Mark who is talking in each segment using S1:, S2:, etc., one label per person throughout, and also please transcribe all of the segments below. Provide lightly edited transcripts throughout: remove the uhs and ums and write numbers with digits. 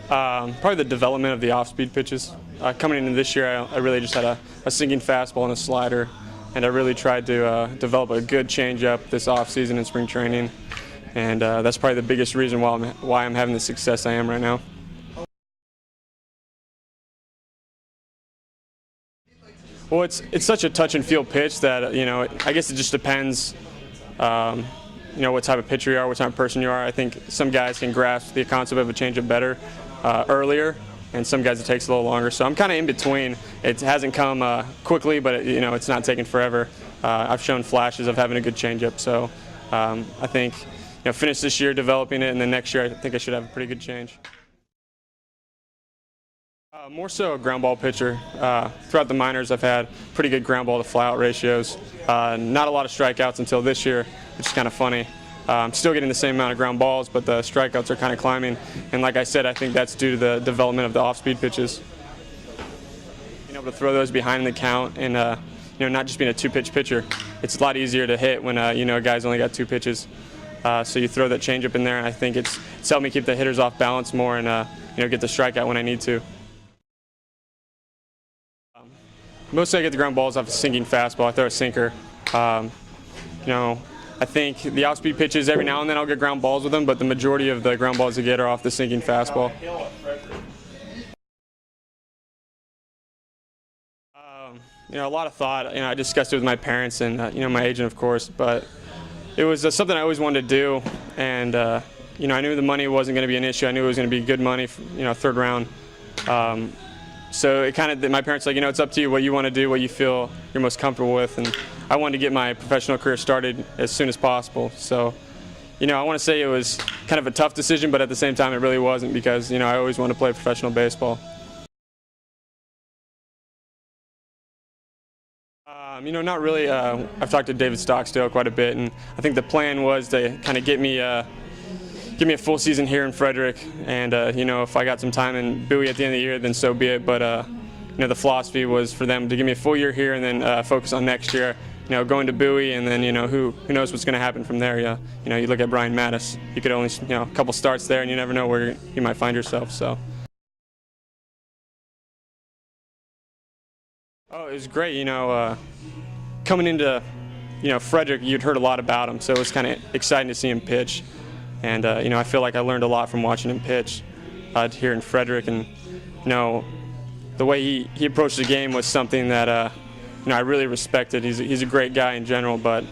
S1: Probably the development of the off-speed pitches. Coming into this year, I really just had a sinking fastball and a slider, and I really tried to develop a good changeup this off-season in spring training, and that's probably the biggest reason why I'm having the success I am right now. Well, it's such a touch and feel pitch that I guess it just depends. What type of pitcher you are, what type of person you are. I think some guys can grasp the concept of a changeup better earlier, and some guys it takes a little longer. So I'm kind of in between. It hasn't come quickly, but it's not taking forever. I've shown flashes of having a good changeup. So I think finish this year developing it, and then next year I think I should have a pretty good change. More so a ground ball pitcher. Throughout the minors, I've had pretty good ground ball to fly-out ratios. Not a lot of strikeouts until this year, which is kind of funny. I'm still getting the same amount of ground balls, but the strikeouts are kind of climbing. And like I said, I think that's due to the development of the off-speed pitches. Being able to throw those behind the count and not just being a two-pitch pitcher. It's a lot easier to hit when a guy's only got two pitches. So you throw that changeup in there, and I think it's helped me keep the hitters off balance more and get the strikeout when I need to. Mostly I get the ground balls off a sinking fastball. I throw a sinker. I think the off-speed pitches, every now and then I'll get ground balls with them, but the majority of the ground balls I get are off the sinking fastball. A lot of thought. I discussed it with my parents and my agent, of course, but it was something I always wanted to do, and I knew the money wasn't going to be an issue. I knew it was going to be good money, third round. So it my parents were like, it's up to you what you want to do, what you feel you're most comfortable with, and I wanted to get my professional career started as soon as possible. So, I want to say it was kind of a tough decision, but at the same time it really wasn't because, I always wanted to play professional baseball. Not really. I've talked to David Stockstill quite a bit, and I think the plan was to kind of give me a full season here in Frederick, and if I got some time in Bowie at the end of the year, then so be it. But the philosophy was for them to give me a full year here and then focus on next year. Going to Bowie, and then who knows what's going to happen from there. You look at Brian Mattis. You could only a couple starts there, and you never know where you might find yourself. So. Oh, it was great. Coming into Frederick, you'd heard a lot about him, so it was kind of exciting to see him pitch. And I feel like I learned a lot from watching him pitch here in Frederick, and the way he approached the game was something that I really respected. He's a great guy in general, but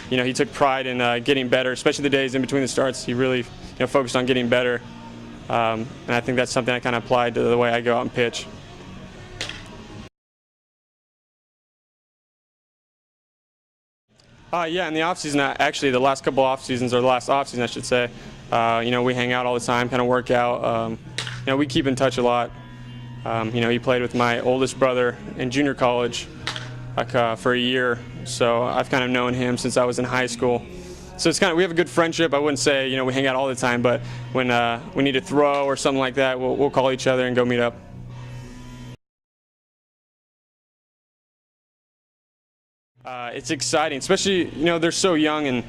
S1: he took pride in getting better, especially the days in between the starts. He really focused on getting better, and I think that's something I kind of applied to the way I go out and pitch. Yeah, in the off-season, actually the last couple off-seasons, or the last off-season I should say, we hang out all the time, kind of work out. We keep in touch a lot. He played with my oldest brother in junior college for a year, so I've kind of known him since I was in high school. So it's we have a good friendship. I wouldn't say we hang out all the time, but when we need to throw or something like that, we'll call each other and go meet up. It's exciting, especially they're so young, and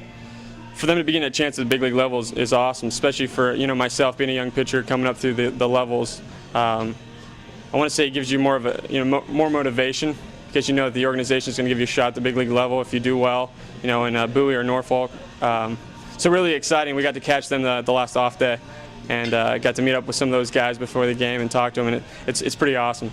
S1: for them to be getting a chance at the big league levels is awesome. Especially for myself being a young pitcher coming up through the levels. I want to say it gives you more of a more motivation because that the organization is going to give you a shot at the big league level if you do well, in Bowie or Norfolk. So really exciting. We got to catch them the last off day, and got to meet up with some of those guys before the game and talk to them, and it's pretty awesome.